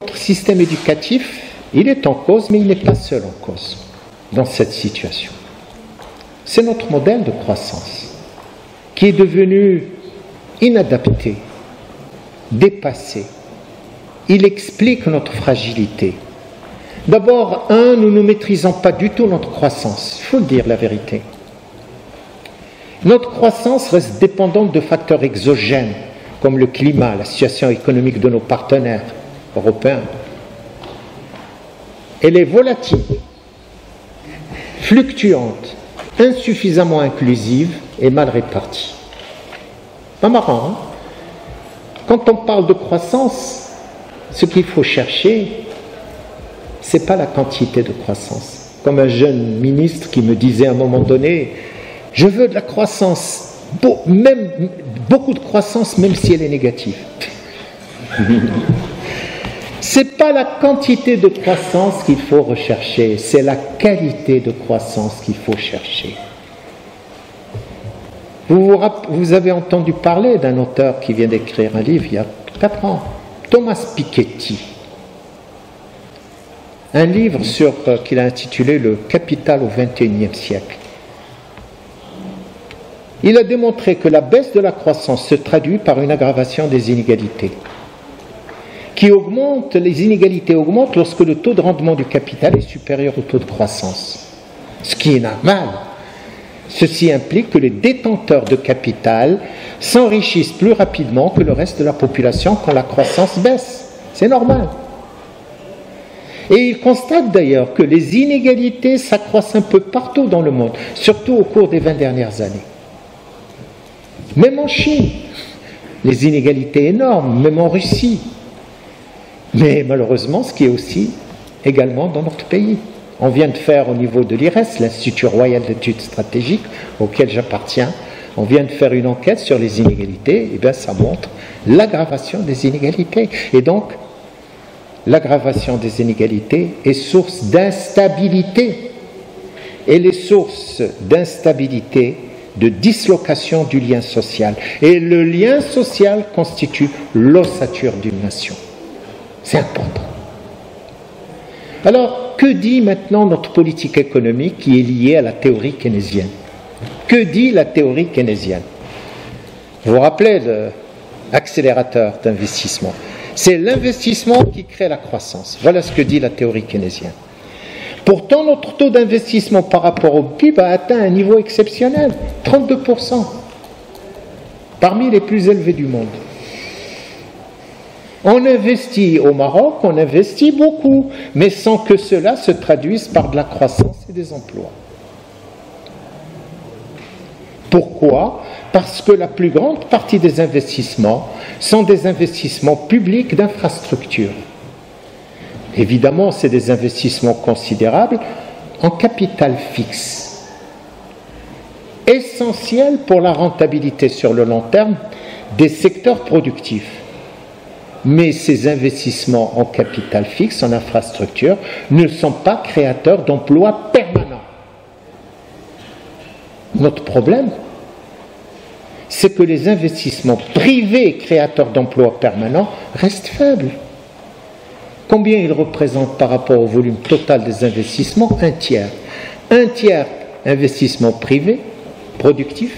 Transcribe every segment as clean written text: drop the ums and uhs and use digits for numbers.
Notre système éducatif, il est en cause, mais il n'est pas seul en cause dans cette situation. C'est notre modèle de croissance qui est devenu inadapté, dépassé. Il explique notre fragilité. D'abord, nous ne maîtrisons pas du tout notre croissance. Il faut le dire, la vérité. Notre croissance reste dépendante de facteurs exogènes, comme le climat, la situation économique de nos partenaires européens. Elle est volatile, fluctuante, insuffisamment inclusive et mal répartie. Pas marrant, hein? Quand on parle de croissance, ce qu'il faut chercher, ce n'est pas la quantité de croissance. Comme un jeune ministre qui me disait à un moment donné, je veux de la croissance, beaucoup de croissance, même si elle est négative. Ce n'est pas la quantité de croissance qu'il faut rechercher, c'est la qualité de croissance qu'il faut chercher. Vous avez entendu parler d'un auteur qui vient d'écrire un livre il y a 4 ans, Thomas Piketty. Un livre qu'il a intitulé « Le capital au XXIe siècle ». Il a démontré que la baisse de la croissance se traduit par une aggravation des inégalités. Les inégalités augmentent lorsque le taux de rendement du capital est supérieur au taux de croissance. Ce qui est normal. Ceci implique que les détenteurs de capital s'enrichissent plus rapidement que le reste de la population quand la croissance baisse. C'est normal. Et il constate d'ailleurs que les inégalités s'accroissent un peu partout dans le monde, surtout au cours des 20 dernières années. Même en Chine, les inégalités énormes, même en Russie. Mais malheureusement, ce qui est aussi également dans notre pays. On vient de faire au niveau de l'IRES, l'Institut Royal d'Études Stratégiques, auquel j'appartiens, on vient de faire une enquête sur les inégalités, et bien ça montre l'aggravation des inégalités. Et donc, l'aggravation des inégalités est source d'instabilité. Et les sources d'instabilité, de dislocation du lien social. Et le lien social constitue l'ossature d'une nation. C'est important. Alors, que dit maintenant notre politique économique qui est liée à la théorie keynésienne? Que dit la théorie keynésienne? Vous vous rappelez l'accélérateur d'investissement? C'est l'investissement qui crée la croissance. Voilà ce que dit la théorie keynésienne. Pourtant, notre taux d'investissement par rapport au PIB a atteint un niveau exceptionnel, 32%, parmi les plus élevés du monde. On investit au Maroc, on investit beaucoup, mais sans que cela se traduise par de la croissance et des emplois. Pourquoi? Parce que la plus grande partie des investissements sont des investissements publics d'infrastructures. Évidemment, c'est des investissements considérables en capital fixe, essentiels pour la rentabilité sur le long terme des secteurs productifs. Mais ces investissements en capital fixe, en infrastructure, ne sont pas créateurs d'emplois permanents. Notre problème, c'est que les investissements privés créateurs d'emplois permanents restent faibles. Combien ils représentent par rapport au volume total des investissements? 1/3. 1/3 investissement privé, productif,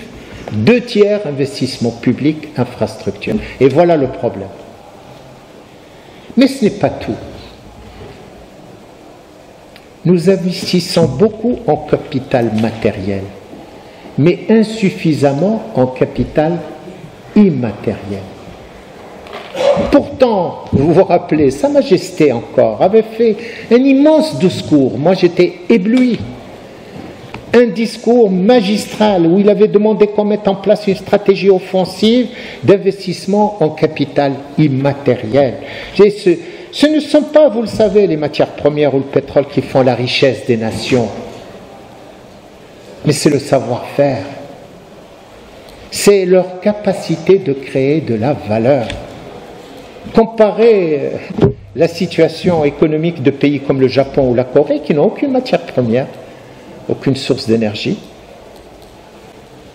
2/3 investissement public, infrastructure. Et voilà le problème. Mais ce n'est pas tout. Nous investissons beaucoup en capital matériel, mais insuffisamment en capital immatériel. Pourtant, vous vous rappelez, Sa Majesté encore avait fait un immense discours. Moi, j'étais ébloui. Un discours magistral où il avait demandé qu'on mette en place une stratégie offensive d'investissement en capital immatériel. Ce ne sont pas, vous le savez, les matières premières ou le pétrole qui font la richesse des nations, mais c'est le savoir-faire. C'est leur capacité de créer de la valeur. Comparez la situation économique de pays comme le Japon ou la Corée qui n'ont aucune matière première, aucune source d'énergie,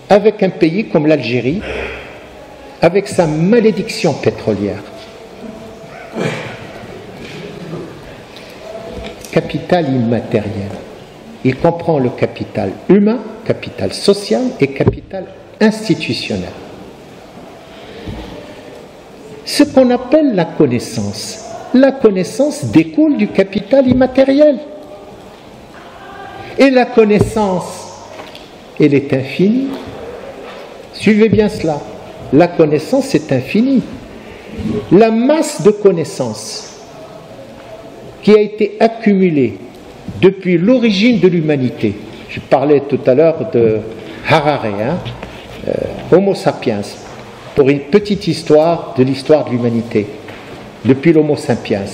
avec un pays comme l'Algérie, avec sa malédiction pétrolière. capital immatériel. Il comprend le capital humain, capital social et capital institutionnel. Ce qu'on appelle la connaissance. La connaissance découle du capital immatériel. Et la connaissance, elle est infinie. Suivez bien cela. La connaissance est infinie. La masse de connaissances qui a été accumulée depuis l'origine de l'humanité, je parlais tout à l'heure de Harari, Homo sapiens, pour une petite histoire de l'histoire de l'humanité, depuis l'Homo sapiens.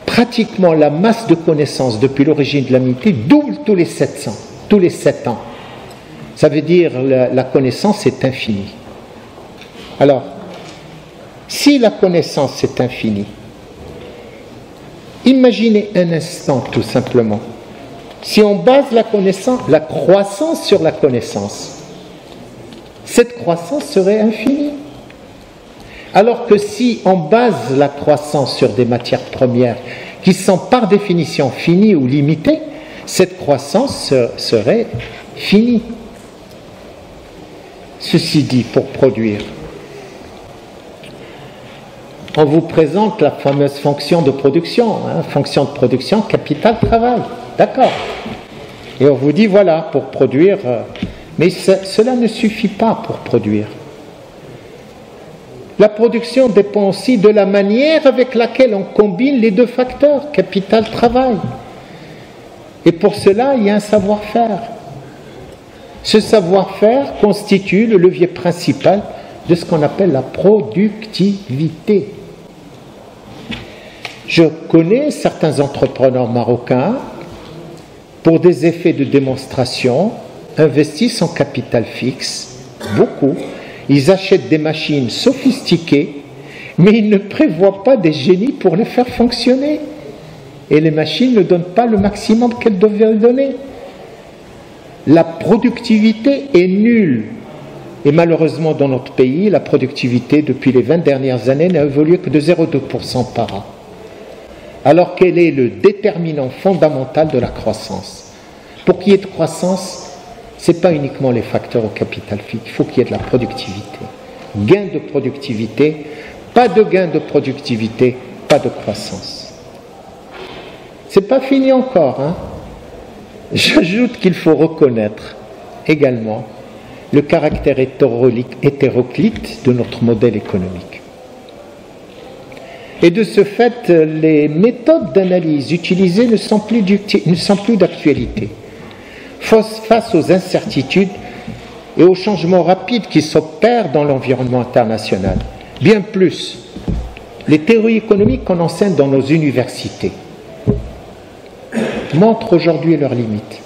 Pratiquement la masse de connaissances depuis l'origine de l'humanité double tous les 7 ans. Ça veut dire la connaissance est infinie. Alors, si la connaissance est infinie, imaginez un instant tout simplement, si on base la croissance sur la connaissance, cette croissance serait infinie. Alors que si on base la croissance sur des matières premières qui sont par définition finies ou limitées, cette croissance serait finie. Ceci dit, pour produire, on vous présente la fameuse fonction de production, fonction de production, capital, travail, d'accord. Et on vous dit, voilà, pour produire, mais cela ne suffit pas pour produire. La production dépend aussi de la manière avec laquelle on combine les deux facteurs, capital, travail. Et pour cela, il y a un savoir-faire. Ce savoir-faire constitue le levier principal de ce qu'on appelle la productivité. Je connais certains entrepreneurs marocains, pour des effets de démonstration, investissent en capital fixe, beaucoup. Ils achètent des machines sophistiquées, mais ils ne prévoient pas des génies pour les faire fonctionner. Et les machines ne donnent pas le maximum qu'elles devraient donner. La productivité est nulle. Et malheureusement, dans notre pays, la productivité, depuis les 20 dernières années, n'a évolué que de 0,2% par an. Alors qu'elle est le déterminant fondamental de la croissance. Pour qu'il y ait de croissance, ce n'est pas uniquement les facteurs au capital fixe, il faut qu'il y ait de la productivité. Gain de productivité, pas de gain de productivité, pas de croissance. Ce n'est pas fini encore. J'ajoute qu'il faut reconnaître également le caractère hétéroclite de notre modèle économique. Et de ce fait, les méthodes d'analyse utilisées ne sont plus d'actualité. Face aux incertitudes et aux changements rapides qui s'opèrent dans l'environnement international. Bien plus, les théories économiques qu'on enseigne dans nos universités montrent aujourd'hui leurs limites.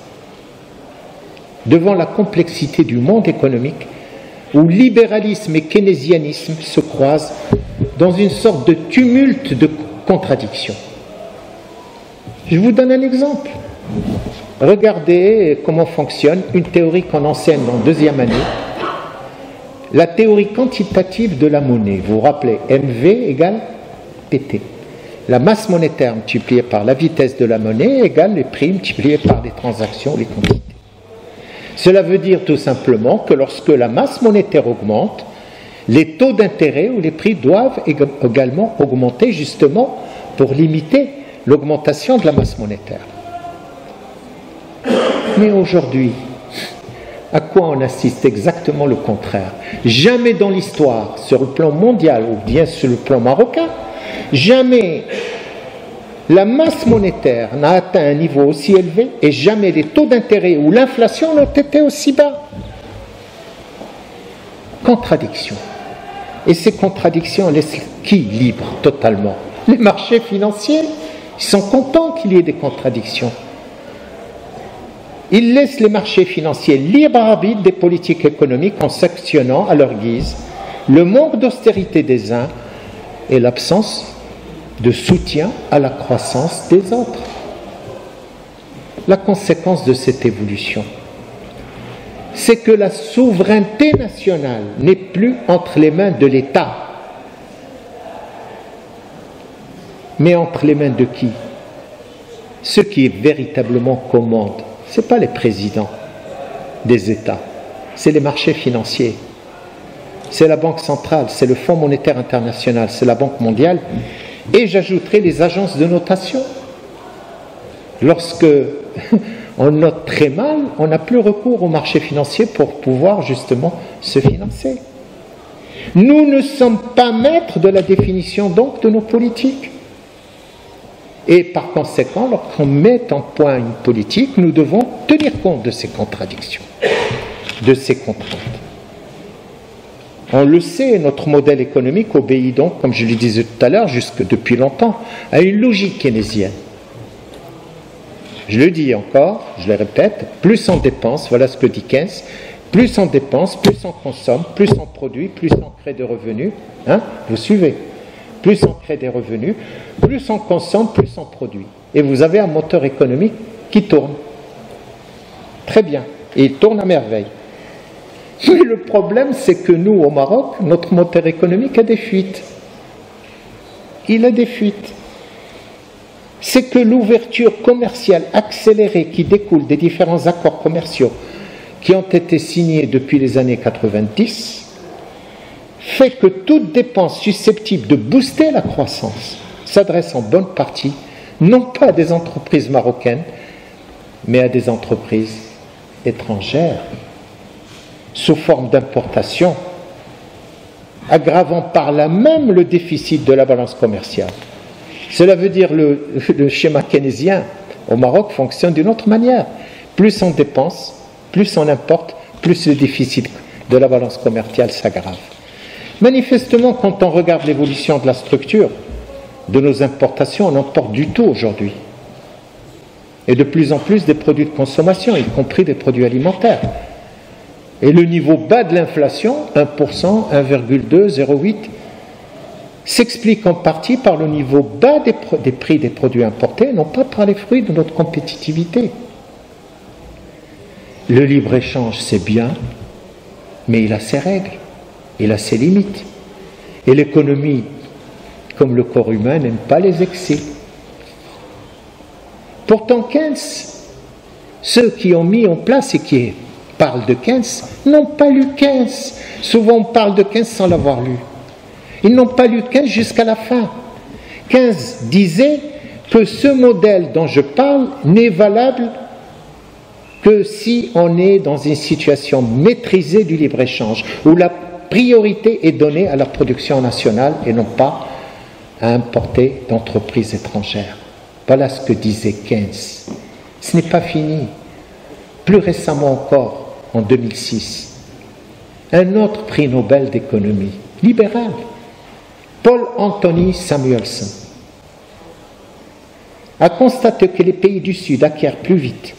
Devant la complexité du monde économique, où libéralisme et keynésianisme se croisent dans une sorte de tumulte de contradictions. Je vous donne un exemple. Regardez comment fonctionne une théorie qu'on enseigne en deuxième année, la théorie quantitative de la monnaie. Vous vous rappelez, MV égale PT. La masse monétaire multipliée par la vitesse de la monnaie égale les prix multipliés par les transactions, les quantités. Cela veut dire tout simplement que lorsque la masse monétaire augmente, les taux d'intérêt ou les prix doivent également augmenter justement pour limiter l'augmentation de la masse monétaire. Mais aujourd'hui, à quoi on assiste? Exactement le contraire. Jamais dans l'histoire, sur le plan mondial ou bien sur le plan marocain, jamais la masse monétaire n'a atteint un niveau aussi élevé et jamais les taux d'intérêt ou l'inflation n'ont été aussi bas. Contradiction. Et ces contradictions laissent qui libre totalement? Les marchés financiers, ils sont contents qu'il y ait des contradictions. Ils laissent les marchés financiers libres arbitre des politiques économiques en sanctionnant à leur guise le manque d'austérité des uns et l'absence de soutien à la croissance des autres. La conséquence de cette évolution, c'est que la souveraineté nationale n'est plus entre les mains de l'État. Mais entre les mains de qui? Ceux qui véritablement commandent, ce n'est pas les présidents des États, c'est les marchés financiers, c'est la Banque centrale, c'est le Fonds monétaire international, c'est la Banque mondiale, et j'ajouterai les agences de notation. Lorsque on note très mal, on n'a plus recours aux marchés financiers pour pouvoir justement se financer. Nous ne sommes pas maîtres de la définition donc de nos politiques. Et par conséquent, lorsqu'on met en point une politique, nous devons tenir compte de ces contradictions, de ces contraintes. On le sait, notre modèle économique obéit donc, comme je le disais tout à l'heure, jusque depuis longtemps, à une logique keynésienne. Je le dis encore, je le répète, plus on dépense, voilà ce que dit Keynes, plus on dépense, plus on consomme, plus on produit, plus on crée de revenus. Hein, vous suivez? Plus on crée des revenus, plus on consomme, plus on produit. Et vous avez un moteur économique qui tourne. Très bien. Et il tourne à merveille. Mais le problème, c'est que nous, au Maroc, notre moteur économique a des fuites. Il a des fuites. C'est que l'ouverture commerciale accélérée qui découle des différents accords commerciaux qui ont été signés depuis les années 90 fait que toute dépense susceptible de booster la croissance s'adresse en bonne partie, non pas à des entreprises marocaines, mais à des entreprises étrangères, sous forme d'importation, aggravant par là même le déficit de la balance commerciale. Cela veut dire le schéma keynésien au Maroc fonctionne d'une autre manière. Plus on dépense, plus on importe, plus le déficit de la balance commerciale s'aggrave. Manifestement, quand on regarde l'évolution de la structure de nos importations, on importe du tout aujourd'hui. Et de plus en plus des produits de consommation, y compris des produits alimentaires. Et le niveau bas de l'inflation, 1%, 1,2, 0,8, s'explique en partie par le niveau bas des prix des produits importés, non pas par les fruits de notre compétitivité. Le libre-échange, c'est bien, mais il a ses règles, il a ses limites. Et l'économie, comme le corps humain, n'aime pas les excès. Pourtant, Keynes, ceux qui ont mis en place et qui parlent de Keynes, n'ont pas lu Keynes. Souvent, on parle de Keynes sans l'avoir lu. Ils n'ont pas lu Keynes jusqu'à la fin. Keynes disait que ce modèle dont je parle n'est valable que si on est dans une situation maîtrisée du libre-échange, où la priorité est donnée à la production nationale et non pas à importer d'entreprises étrangères. Voilà ce que disait Keynes. Ce n'est pas fini. Plus récemment encore, en 2006, un autre prix Nobel d'économie, libéral, Paul Anthony Samuelson, a constaté que les pays du Sud acquièrent plus vite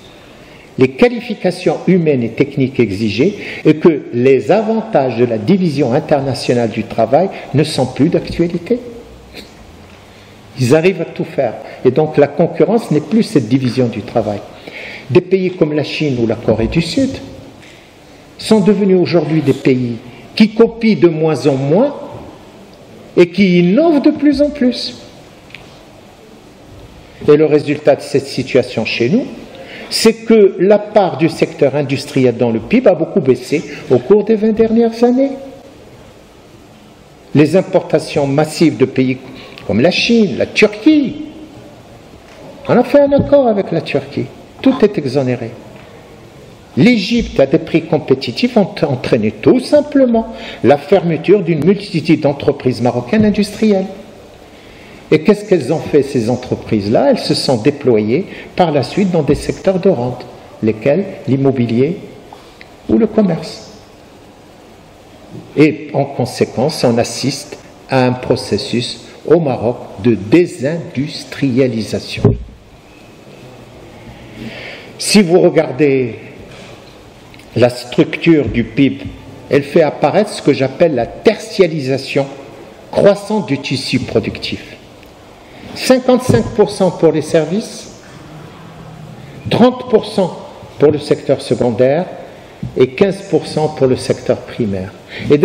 les qualifications humaines et techniques exigées et que les avantages de la division internationale du travail ne sont plus d'actualité. Ils arrivent à tout faire. Et donc la concurrence n'est plus cette division du travail. Des pays comme la Chine ou la Corée du Sud sont devenus aujourd'hui des pays qui copient de moins en moins et qui innovent de plus en plus. Et le résultat de cette situation chez nous, c'est que la part du secteur industriel dans le PIB a beaucoup baissé au cours des 20 dernières années. Les importations massives de pays comme la Chine, la Turquie, on a fait un accord avec la Turquie, tout est exonéré. L'Égypte, à des prix compétitifs, ont entraîné tout simplement la fermeture d'une multitude d'entreprises marocaines industrielles. Et qu'est-ce qu'elles ont fait, ces entreprises-là? Elles se sont déployées par la suite dans des secteurs de rente, lesquels l'immobilier ou le commerce. Et en conséquence, on assiste à un processus au Maroc de désindustrialisation. Si vous regardez la structure du PIB, elle fait apparaître ce que j'appelle la tertialisation croissante du tissu productif. 55% pour les services, 30% pour le secteur secondaire et 15% pour le secteur primaire. Et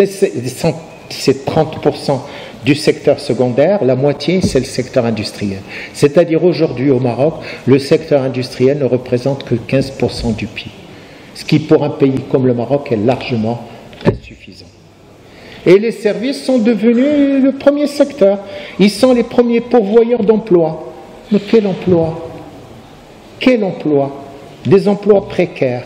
c'est 30% du secteur secondaire, la moitié c'est le secteur industriel. C'est-à-dire aujourd'hui au Maroc, le secteur industriel ne représente que 15% du PIB. Ce qui pour un pays comme le Maroc est largement insuffisant. Et les services sont devenus le premier secteur. Ils sont les premiers pourvoyeurs d'emplois. Mais quel emploi? Quel emploi? Des emplois précaires,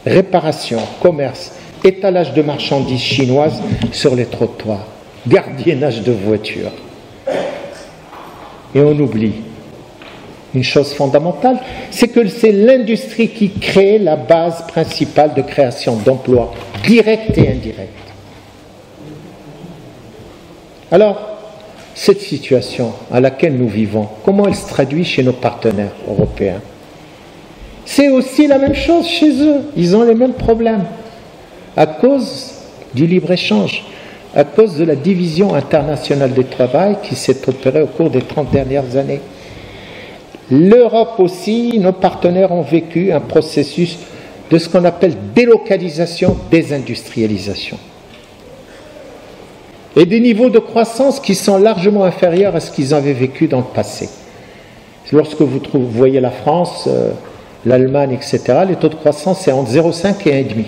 réparation, commerce, étalage de marchandises chinoises sur les trottoirs, gardiennage de voitures. Et on oublie une chose fondamentale, c'est que c'est l'industrie qui crée la base principale de création d'emplois, directs et indirects. Alors, cette situation à laquelle nous vivons, comment elle se traduit chez nos partenaires européens? C'est aussi la même chose chez eux, ils ont les mêmes problèmes. À cause du libre-échange, à cause de la division internationale du travail qui s'est opérée au cours des 30 dernières années. L'Europe aussi, nos partenaires ont vécu un processus de ce qu'on appelle délocalisation, désindustrialisation. Et des niveaux de croissance qui sont largement inférieurs à ce qu'ils avaient vécu dans le passé. Lorsque vous voyez la France, l'Allemagne, etc., les taux de croissance, c'est entre 0,5 et 1,5.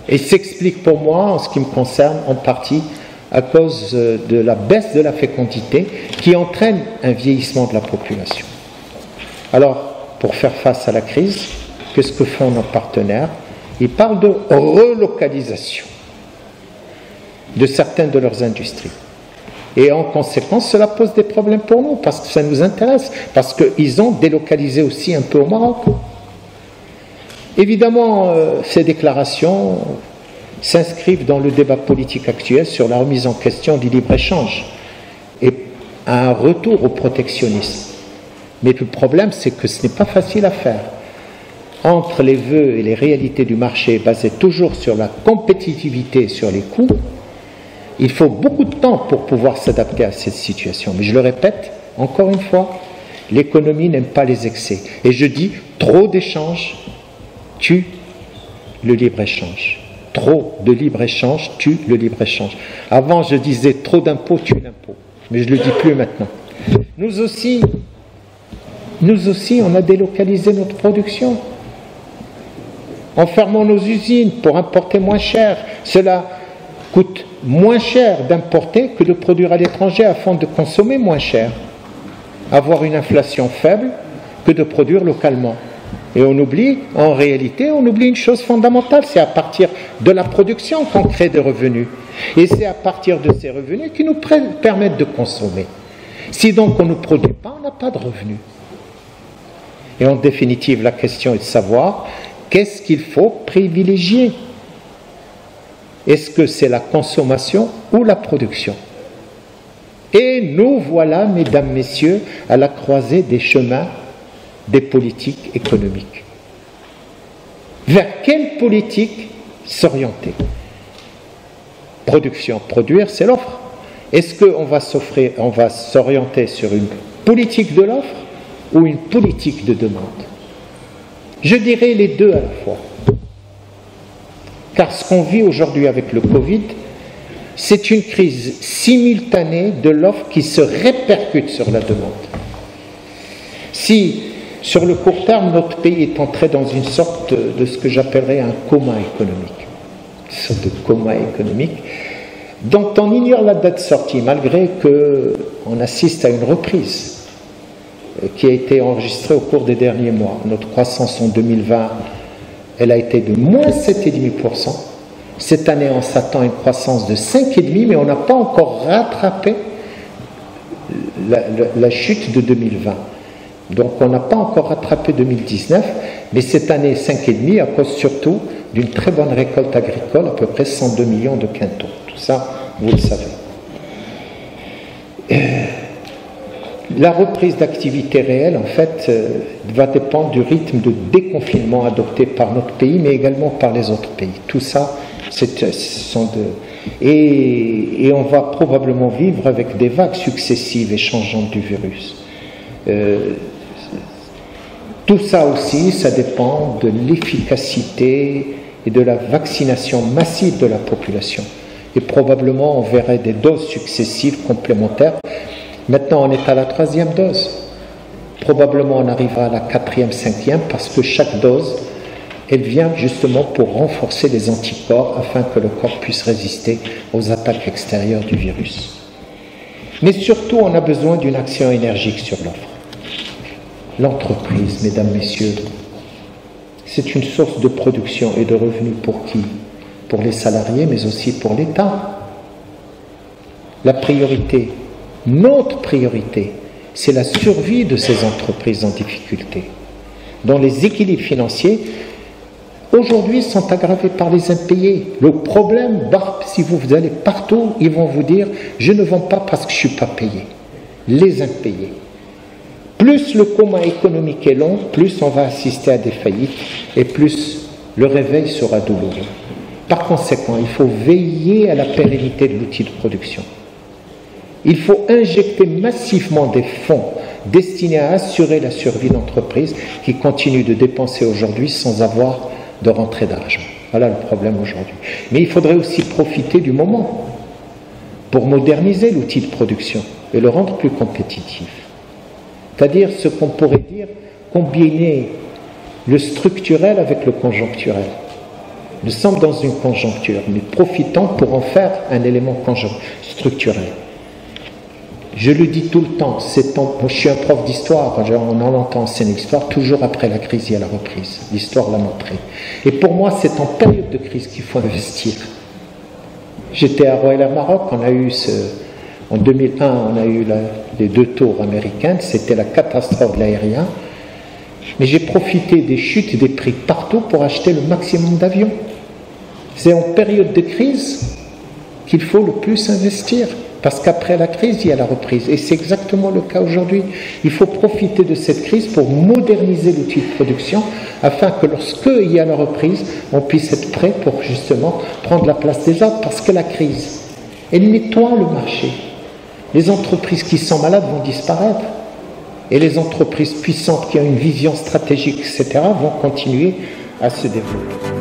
Et s'explique pour moi, en ce qui me concerne, en partie à cause de la baisse de la fécondité qui entraîne un vieillissement de la population. Alors, pour faire face à la crise, qu'est-ce que font nos partenaires? Ils parlent de relocalisation de certaines de leurs industries. Et en conséquence, cela pose des problèmes pour nous, parce que ça nous intéresse, parce qu'ils ont délocalisé aussi un peu au Maroc. Évidemment, ces déclarations s'inscrivent dans le débat politique actuel sur la remise en question du libre-échange et un retour au protectionnisme. Mais le problème, c'est que ce n'est pas facile à faire. Entre les vœux et les réalités du marché basées toujours sur la compétitivité et sur les coûts, il faut beaucoup de temps pour pouvoir s'adapter à cette situation. Mais je le répète, encore une fois, l'économie n'aime pas les excès. Et je dis, trop d'échanges tue le libre-échange. Trop de libre-échange tue le libre-échange. Avant, je disais trop d'impôts tue l'impôt. Mais je ne le dis plus maintenant. Nous aussi, on a délocalisé notre production. En fermant nos usines pour importer moins cher. Cela coûte moins cher d'importer que de produire à l'étranger afin de consommer moins cher. Avoir une inflation faible que de produire localement. Et on oublie, en réalité, on oublie une chose fondamentale, c'est à partir de la production qu'on crée des revenus. Et c'est à partir de ces revenus qui nous permettent de consommer. Si donc on ne produit pas, on n'a pas de revenus. Et en définitive, la question est de savoir qu'est-ce qu'il faut privilégier. Est-ce que c'est la consommation ou la production? Et nous voilà, mesdames, messieurs, à la croisée des chemins des politiques économiques. Vers quelle politique s'orienter? Production, produire, c'est l'offre. Est-ce qu'on va s'orienter sur une politique de l'offre ou une politique de demande? Je dirais les deux à la fois. Car ce qu'on vit aujourd'hui avec le Covid, c'est une crise simultanée de l'offre qui se répercute sur la demande. Si, sur le court terme, notre pays est entré dans une sorte de ce que j'appellerais un coma économique, une sorte de coma économique, dont on ignore la date de sortie, malgré qu'on assiste à une reprise qui a été enregistrée au cours des derniers mois. Notre croissance en 2020, elle a été de moins 7,5%. Cette année, on s'attend à une croissance de 5,5%, mais on n'a pas encore rattrapé la chute de 2020. Donc on n'a pas encore rattrapé 2019, mais cette année 5,5% à cause surtout d'une très bonne récolte agricole, à peu près 102 millions de quintaux. Tout ça, vous le savez. La reprise d'activité réelle, en fait, va dépendre du rythme de déconfinement adopté par notre pays, mais également par les autres pays. Tout ça, et on va probablement vivre avec des vagues successives et changeantes du virus. Tout ça aussi, ça dépend de l'efficacité et de la vaccination massive de la population. et probablement on verrait des doses successives complémentaires. Maintenant on est à la 3e dose. Probablement on arrivera à la 4e, 5e, parce que chaque dose, elle vient justement pour renforcer les anticorps afin que le corps puisse résister aux attaques extérieures du virus. Mais surtout, on a besoin d'une action énergique sur l'offre. L'entreprise, mesdames, messieurs, c'est une source de production et de revenus pour qui? Pour les salariés, mais aussi pour l'État. La priorité, notre priorité, c'est la survie de ces entreprises en difficulté, dont les équilibres financiers aujourd'hui sont aggravés par les impayés. Le problème, si vous allez partout, ils vont vous dire « je ne vends pas parce que je ne suis pas payé ». Les impayés. Plus le coma économique est long, plus on va assister à des faillites et plus le réveil sera douloureux. Par conséquent, il faut veiller à la pérennité de l'outil de production. Il faut injecter massivement des fonds destinés à assurer la survie d'entreprises qui continuent de dépenser aujourd'hui sans avoir de rentrée d'argent. Voilà le problème aujourd'hui. Mais il faudrait aussi profiter du moment pour moderniser l'outil de production et le rendre plus compétitif. C'est-à-dire ce qu'on pourrait dire, combiner le structurel avec le conjoncturel. Nous sommes dans une conjoncture, mais profitons pour en faire un élément structurel. Je le dis tout le temps, je suis un prof d'histoire, on en entend enseigner l'histoire, toujours après la crise, il y a la reprise. L'histoire l'a montré. Et pour moi, c'est en période de crise qu'il faut investir. J'étais à Royal Air Maroc, en 2001, on a eu les 2 tours américaines, c'était la catastrophe de l'aérien. Mais j'ai profité des chutes des prix partout pour acheter le maximum d'avions. C'est en période de crise qu'il faut le plus investir. Parce qu'après la crise, il y a la reprise. Et c'est exactement le cas aujourd'hui. Il faut profiter de cette crise pour moderniser l'outil de production afin que lorsqu'il y a la reprise, on puisse être prêt pour justement prendre la place des autres. Parce que la crise, elle nettoie le marché. Les entreprises qui sont malades vont disparaître. Et les entreprises puissantes qui ont une vision stratégique, etc., vont continuer à se développer.